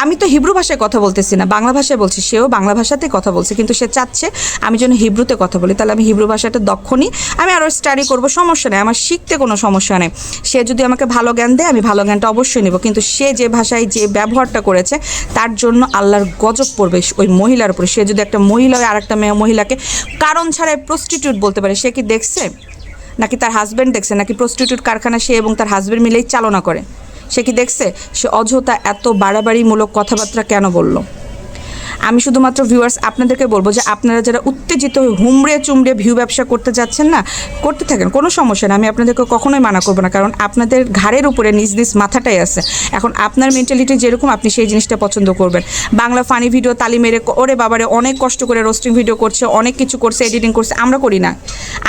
আমি তো হিব্রু ভাষায় কথা বলতেছি না, বাংলা ভাষায় বলছি, সেও বাংলা ভাষাতেই কথা বলছে, কিন্তু সে চাচ্ছে আমি যেন হিব্রুতে কথা বলি। তাহলে আমি হিব্রু ভাষাটা দক্ষ নিই, আমি আরও স্টাডি করবো, সমস্যা নেই, আমার শিখতে কোনো সমস্যা নেই। সে যদি আমাকে ভালো জ্ঞান দেয় আমি ভালো জ্ঞানটা অবশ্যই নেব, কিন্তু সে যে ভাষায় যে ব্যবহারটা করেছে তার জন্য আল্লাহর গজব পড়বে ওই মহিলার উপরে। সে যদি একটা মহিলা আর একটা মহিলাকে কারণ ছাড়াই প্রস্টিটিউট বলতে পারে, সে কি দেখছে নাকি তার হাজব্যান্ড দেখছে, নাকি প্রস্টিটিউট কারখানা সে এবং তার হাজব্যান্ড মিলেই চালনা করে, সে কি দেখছে? সে অযথা এত বাড়াবাড়িমূলক কথাবার্তা কেন বলল? আমি শুধুমাত্র ভিউয়ার্স আপনাদেরকে বলবো যে আপনারা যারা উত্তেজিত হুমড়ে চুমড়ে ভিউ ব্যবসা করতে যাচ্ছেন না, করতে থাকেন, কোনো সমস্যা না, আমি আপনাদেরকে কখনোই মানা করবো না, কারণ আপনাদের ঘাড়ের উপরে নিজ নিজ মাথাটাই আছে। এখন আপনার মেন্টালিটি যেরকম আপনি সেই জিনিসটা পছন্দ করবেন। বাংলা ফানি ভিডিও তালি মেরে ওরে বাবারে অনেক কষ্ট করে রোস্টিং ভিডিও করছে, অনেক কিছু করছে, এডিটিং করছে, আমরা করি না।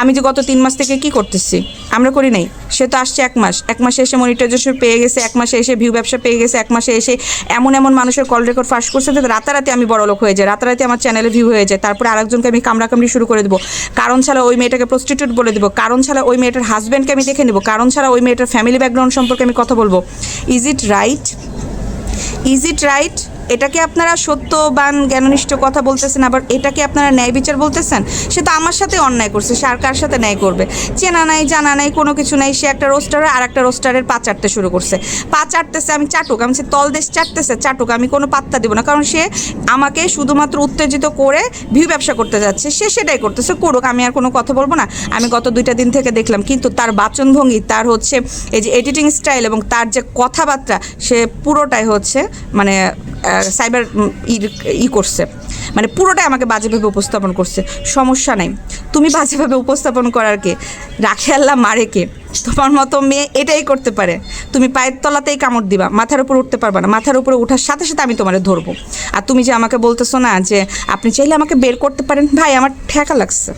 আমি যে গত 3 মাস থেকে কি করতেছি, আমরা করি নাই। সে তো আসছে 1 মাসে এসে মনিটাইজেশন পেয়ে গেছে, 1 মাসে এসে ভিউ ব্যবসা পেয়ে গেছে, 1 মাসে এসে এমন মানুষের কল রেকর্ড ফাঁস করছে যে রাতারাতি আমি বড়লোক হয়ে যায়, রাতারাতি আমার চ্যানেলে ভিউ হয়ে যায়, তারপরে আরেকজনকে আমি কামড়াকামড়ি শুরু করে দেবো, কারণ ছাড়া ওই মেয়েটাকে প্রস্টিটিউট বলে দেবো, কারণ ছাড়া ওই মেয়েটার হাজব্যান্ডকে আমি দেখে নেবো, কারণ ছাড়া ওই মেয়েটার ফ্যামিলি ব্যাকগ্রাউন্ড সম্পর্কে আমি কথা বলবো। Is it right? Is it right? এটাকে আপনারা সত্যবান জ্ঞাননিষ্ঠ কথা বলতেছেন, আবার এটাকে আপনারা ন্যায় বিচার বলতেছেন? সে তো আমার সাথে অন্যায় করছে, সে আর কার সাথে ন্যায় করবে? চেনা নাই, জানা নাই, কোনো কিছু নাই। সে একটা রোস্টারে আর একটা রোস্টারের পা চাটতে শুরু করছে, পা চাটতেছে, আমি চাটুক, আমি সে তলদেশ চাটতেছে, চাটুক, আমি কোনো পাত্তা দিব না, কারণ সে আমাকে শুধুমাত্র উত্তেজিত করে ভিউ ব্যবসা করতে যাচ্ছে, সে সেটাই করতেছে, করুক, আমি আর কোনো কথা বলবো না। আমি গত 2টা দিন থেকে দেখলাম, কিন্তু তার বাচনভঙ্গি, তার হচ্ছে এই যে এডিটিং স্টাইল এবং তার যে কথাবার্তা, সে পুরোটাই হচ্ছে মানে সাইবার করছে, মানে পুরোটাই আমাকে বাজেভাবে উপস্থাপন করছে। সমস্যা নাই, তুমি বাজেভাবে উপস্থাপন করার কে? রাখে আল্লাহ মারে কে? তোমার মতো মেয়ে এটাই করতে পারে। তুমি পায়ের তলাতেই কামড় দিবা, মাথার উপর উঠতে পারবা না, মাথার উপরে ওঠার সাথে সাথে আমি তোমারে ধরবো। আর তুমি যে আমাকে বলতেছো না যে আপনি চাইলে আমাকে বের করতে পারেন, ভাই আমার ঠেকা লাগছে,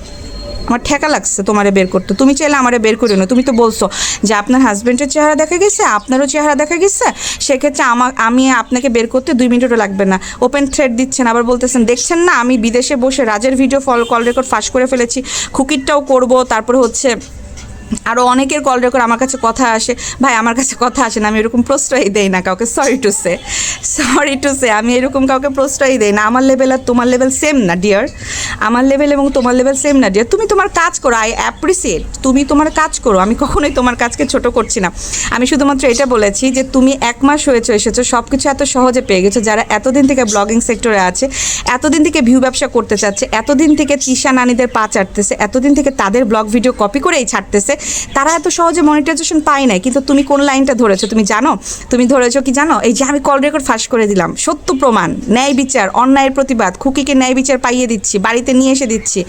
আমার ঠেকা লাগছে তোমারে বের করতে। তুমি চাইলে আমারে বের করিও না, তুমি তো বলছো যে আপনার হাজব্যান্ডের চেহারা দেখা গেছে, আপনারও চেহারা দেখা গেছে, সেক্ষেত্রে আমি আপনাকে বের করতে 2 মিনিটও লাগবে না। ওপেন থ্রেড দিচ্ছেন, আবার বলতেছেন দেখছেন না আমি বিদেশে বসে রাজের ভিডিও কল রেকর্ড ফাঁস করে ফেলেছি, খুকিরটাও করব, তারপরে হচ্ছে আরও অনেকের কল রেকর্ড আমার কাছে কথা আসে। ভাই আমার কাছে কথা আসে না, আমি এরকম প্রশ্রয় দেই না কাউকে, সরি টু সে আমি এরকম কাউকে প্রশ্রয় দেই না। আমার লেভেল আর তোমার লেভেল সেম না ডিয়ার, আমার লেভেল এবং তোমার লেভেল সেম না ডিয়ার। তুমি তোমার কাজ করো, আই অ্যাপ্রিসিয়েট, তুমি তোমার কাজ করো, আমি কখনোই তোমার কাজকে ছোট করছি না। আমি শুধুমাত্র এটা বলেছি যে তুমি 1 মাস হয়েছে এসেছো, সব কিছু এত সহজে পেয়ে গেছো। যারা এতদিন থেকে ব্লগিং সেক্টরে আছে, এতদিন থেকে ভিউ ব্যবসা করতে চাচ্ছে, এতদিন থেকে তিশা নানিদের পা চাটতেছে, এতদিন থেকে তাদের ব্লগ ভিডিও কপি করেই ছাড়তেছে, তারা এত সহজে মনিটাইজেশন পায় নাই। কিন্তু তুমি কোন লাইনটা ধরেছো তুমি জানো? তুমি ধরেছো কি জানো? এই যে আমি কল রেকর্ড ফাঁস করে দিলাম, সত্য প্রমাণ, ন্যায় বিচার, অন্যায়ের প্রতিবাদ, খুকিকে ন্যায় বিচার পাইয়ে দিচ্ছি, বাড়িতে নিয়ে এসে দিচ্ছি,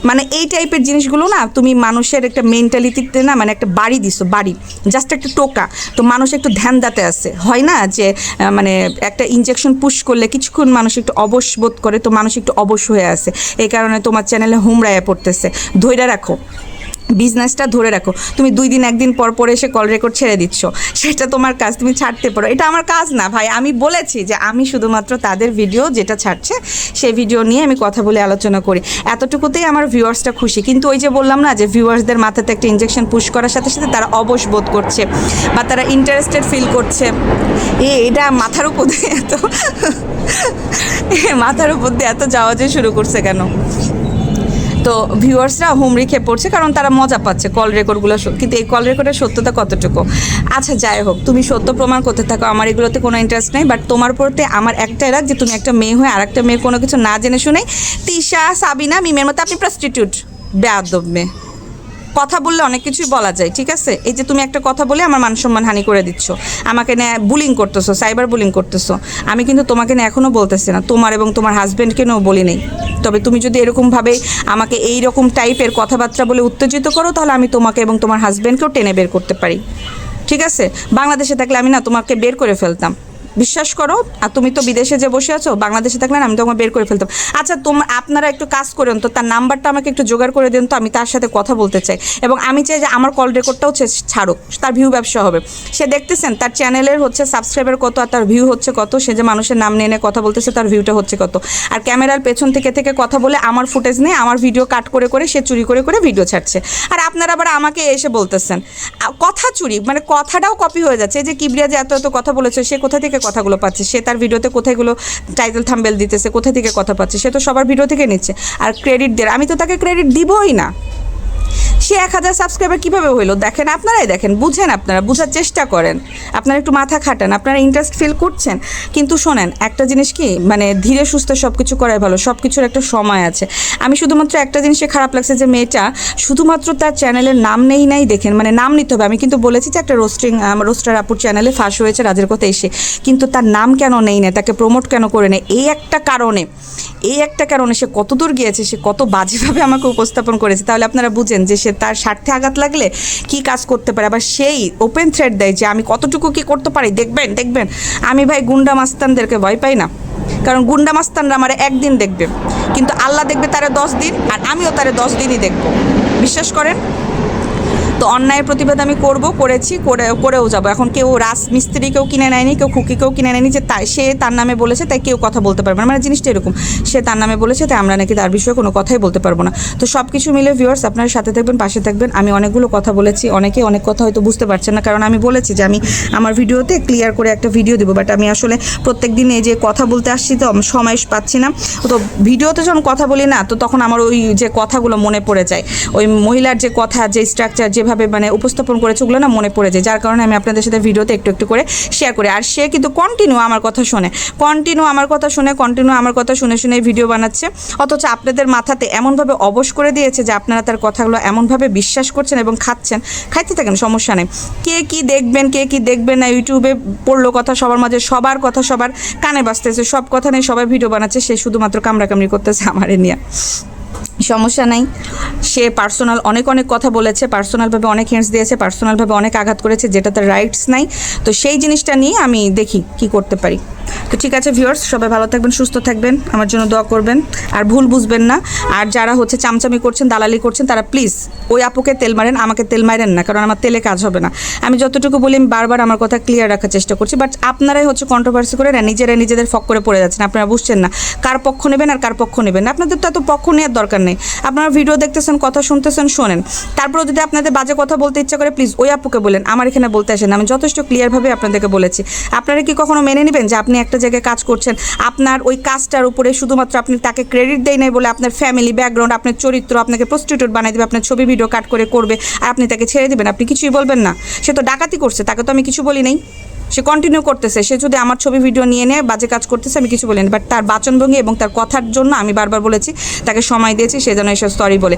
মানে এই টাইপের জিনিসগুলো না তুমি মানুষের একটা মেন্টালিটিতে না মানে একটা বাড়ি দিছো, বাড়ি জাস্ট একটা টোকা, তো মানুষ একটু ধ্যান দাতে আছে, হয় না যে মানে একটা ইনজেকশন পুশ করলে কিছুক্ষণ মানুষ একটু অবশ বোধ করে, তো মানুষ একটু অবশ হয়ে আছে, এই কারণে তোমার চ্যানেলে হুমড়াইয়া পড়তেছে। ধৈর্য রাখো, বিজনেসটা ধরে রাখো। তুমি 2 দিন 1 দিন পর পর এসে কল রেকর্ড ছেড়ে দিচ্ছ, সেটা তোমার কাজ, তুমি ছাড়তে পারো, এটা আমার কাজ না ভাই। আমি বলেছি যে আমি শুধুমাত্র তাদের ভিডিও যেটা ছাড়ছে সেই ভিডিও নিয়ে আমি কথা বলে আলোচনা করি, এতটুকুতেই আমার ভিউয়ার্সটা খুশি। কিন্তু ওই যে বললাম না যে ভিউয়ার্সদের মাথাতে একটা ইনজেকশন পুশ করার সাথে সাথে তারা অবশ বোধ করছে বা তারা ইন্টারেস্টেড ফিল করছে, এটা মাথার উপর দিয়ে মাথার উপর দিয়ে এত যাওয়া যে শুরু করছে কেন? তো ভিউয়ার্সরা হুমড়ি খেয়ে পড়ছে কারণ তারা মজা পাচ্ছে কল রেকর্ডগুলো। কিন্তু এই কল রেকর্ডের সত্যতা কতটুকু? আচ্ছা যাই হোক, তুমি সত্য প্রমাণ করতে থাকো, আমার এগুলোতে কোনো ইন্টারেস্ট নেই। বাট তোমার প্রতি আমার একটাই রাগ যে তুমি একটা মেয়ে হয়ে আর একটা মেয়ের কোনো কিছু না জেনে শুনেই তিশা, সাবিনা, মিমের মতো আপনি প্রস্টিটিউট, বেয়াদব মেয়ে। কথা বললে অনেক কিছুই বলা যায়, ঠিক আছে? এই যে তুমি একটা কথা বলে আমার মান সম্মান হানি করে দিচ্ছ, আমাকে নিয়ে বুলিং করতেছো, সাইবার বুলিং করতেছো। আমি কিন্তু তোমাকে নিয়ে এখনও বলতেছি না, তোমার এবং তোমার হাজব্যান্ডকে নিয়েও বলি নেই। তবে তুমি যদি এরকমভাবে আমাকে এই রকম টাইপের কথাবার্তা বলে উত্তেজিত করো, তাহলে আমি তোমাকে এবং তোমার হাজব্যান্ডকেও টেনে বের করতে পারি, ঠিক আছে? বাংলাদেশে থাকলে আমি না তোমাকে বের করে ফেলতাম, বিশ্বাস করো। আর তুমি তো বিদেশে যে বসে আছো, বাংলাদেশে থাকলে আমি তোমাকে বের করে ফেলতাম। আচ্ছা আপনারা একটু কাজ করেন তো, তার নাম্বারটা আমাকে একটু জোগাড় করে দেন তো, আমি তার সাথে কথা বলতে চাই। এবং আমি চাই যে আমার কল রেকর্ডটাও ছাড়ুক, তার ভিউ ব্যবসা হবে। সে দেখতেছেন তার চ্যানেলের হচ্ছে সাবস্ক্রাইবার কত আর তার ভিউ হচ্ছে কত, সে যে মানুষের নাম নিয়ে কথা বলতেছে তার ভিউটা হচ্ছে কত। আর ক্যামেরার পেছন থেকে কথা বলে আমার ফুটেজ নিয়ে আমার ভিডিও কাট করে করে সে চুরি করে করে ভিডিও ছাড়ছে। আর আপনারা আবার আমাকে এসে বলতেছেন কথা চুরি, মানে কথাটাও কপি হয়ে যাচ্ছে। যে কিবরিয়া যে এত এত কথা বলেছে, সে কোথা থেকে কথাগুলো পাচ্ছে? সে তার ভিডিওতে কোথায়গুলো টাইটেল থাম্বনেল দিতেছে, কোথা থেকে কথা পাচ্ছে? সে তো সবার ভিডিও থেকে নিচ্ছে। আর ক্রেডিট দেয়, আমি তো তাকে ক্রেডিট দিবই না। সে 1000 সাবস্ক্রাইবার কীভাবে হইলো দেখেন, আপনারাই দেখেন, বুঝেন, আপনারা বোঝার চেষ্টা করেন, আপনারা একটু মাথা খাটান, আপনারা ইন্টারেস্ট ফিল করছেন। কিন্তু শোনেন একটা জিনিস কি, মানে ধীরে সুস্থে সব কিছু করাই ভালো, সব কিছুর একটা সময় আছে। আমি শুধুমাত্র একটা জিনিসে খারাপ লাগছে যে মেয়েটা শুধুমাত্র তার চ্যানেলের নাম নাই দেখেন, মানে নাম নিতে হবে। আমি কিন্তু বলেছি যে একটা রোস্টার আপুর চ্যানেলে ফাঁস হয়েছে রাজের কথা এসে, কিন্তু তার নাম কেন নেই না, তাকে প্রমোট কেন করে নেই, এই একটা কারণে সে কত দূর গিয়েছে, সে কত বাজেভাবে আমাকে উপস্থাপন করেছে। তাহলে আপনারা বুঝেন যে সে তার স্বার্থে আঘাত লাগলে কি কাজ করতে পারে। আবার সেই ওপেন থ্রেড দেয় যে আমি কতটুকু কি করতে পারি, দেখবেন। আমি ভাই গুন্ডা মাস্তানদেরকে ভয় পাই না, কারণ গুন্ডা মাস্তানরা আমার একদিন দেখবে, কিন্তু আল্লাহ দেখবে তারা 10 দিন, আর আমিও তারা 10 দিনই দেখবো, বিশ্বাস করেন। তো অন্যায়ের প্রতিবাদ আমি করেও যাবো। এখন কেউ রাজমিস্ত্রিকেও কিনে নেয়নি, কেউ খুকিকেও কিনে নেয়নি যে সে তার নামে বলেছে তাই কেউ কথা বলতে পারবে না, মানে জিনিসটা এরকম, সে তার নামে বলেছে তাই আমরা নাকি তার বিষয়ে কোনো কথাই বলতে পারবো না। তো সব কিছু মিলে ভিউয়ার্স আপনার সাথে থাকবেন, পাশে থাকবেন। আমি অনেকগুলো কথা বলেছি, অনেকে অনেক কথা হয়তো বুঝতে পারছেন না, কারণ আমি বলেছি যে আমি আমার ভিডিওতে ক্লিয়ার করে একটা ভিডিও দেবো, বাট আমি আসলে প্রত্যেক দিন এই যে কথা বলতে আসছি তো সময় পাচ্ছি না। তো ভিডিওতে যখন কথা বলি না, তো তখন আমার ওই যে কথাগুলো মনে পড়ে যায়, ওই মহিলার যে কথা, যে স্ট্রাকচার যেভাবে মানে উপস্থাপন করেছে ওগুলো না মনে পড়ে যায়, যার কারণে আমি আপনাদের সাথে ভিডিওতে একটু একটু করে শেয়ার করি। আর সে কিন্তু কন্টিনিউ আমার কথা শুনে ভিডিও বানাচ্ছে, অথচ আপনাদের মাথাতে এমনভাবে অবশ করে দিয়েছে যে আপনারা তার কথাগুলো এমনভাবে বিশ্বাস করছেন এবং খাইতে থাকেন, সমস্যা নেই। কে কি দেখবেন না, ইউটিউবে পড়লো কথা সবার মাঝে, সবার কথা সবার কানে বাজতেছে, সব কথা নেই, সবাই ভিডিও বানাচ্ছে, সে শুধুমাত্র কামড়াকামড়ি করতেছে আমারে নিয়ে। সমস্যা নাই। সে পার্সোনাল অনেক কথা বলেছে, পার্সোনালভাবে অনেক হিন্টস দিয়েছে, পার্সোনালভাবে অনেক আঘাত করেছে, যেটা তার রাইটস নাই। তো সেই জিনিসটা নিয়ে আমি দেখি কি করতে পারি। তো ঠিক আছে ভিউয়ার্স, সবাই ভালো থাকবেন, সুস্থ থাকবেন, আমার জন্য দোয়া করবেন, আর ভুল বুঝবেন না। আর যারা হচ্ছে চামচামি করছেন, দালালি করছেন, তারা প্লিজ ওই আপুকে তেল মারেন, আমাকে তেল মারেন না, কারণ আমার তেলে কাজ হবে না। আমি যতটুকু বলি আমি বারবার আমার কথা ক্লিয়ার রাখার চেষ্টা করছি, বাট আপনারাই হচ্ছে কন্ট্রোভার্সি করে না নিজেদের ফক করে পড়ে যাচ্ছেন। আপনারা বুঝছেন না কার পক্ষ নেবেন আর কার পক্ষ নেবেন না। আপনাদের তো এত পক্ষ নেওয়ার দরকার নেই। আপনারা ভিডিও দেখতেছেন, কথা শুনতেছেন, শোনেন। তারপরেও যদি আপনাদের বাজে কথা বলতে ইচ্ছা করে, প্লিজ ওই আপুকে বলেন, আমার এখানে বলতে আসেন। আমি যথেষ্ট ক্লিয়ারভাবে আপনাদেরকে বলেছি। আপনারা কি কখনো মেনে নেবেন যে আপনি একটা জায়গায় কাজ করছেন, আপনার ওই কাজটার উপরে শুধুমাত্র আপনি তাকে ক্রেডিট দেয় নাই বলে আপনার ফ্যামিলি ব্যাকগ্রাউন্ড, আপনার চরিত্র আপনাকে প্রস্টিটিউট বানিয়ে দেবে, আপনার ছবি ভিডিও কাট করে করবে, আর আপনি তাকে ছেড়ে দেবেন? আপনি কিছুই বলবেন না? সে তো ডাকাতি করছে, তাকে তো আমি কিছু বলি নাই। সে কন্টিনিউ করতেছে। সে যদি আমার ছবি ভিডিও নিয়ে নেয়, বাজে কাজ করতেছে, আমি কিছু বলিনি। বাট তার বাচনভঙ্গি এবং তার কথার জন্য আমি বারবার বলেছি, তাকে সময় দিয়েছি, সে যেন এসব সরি বলে।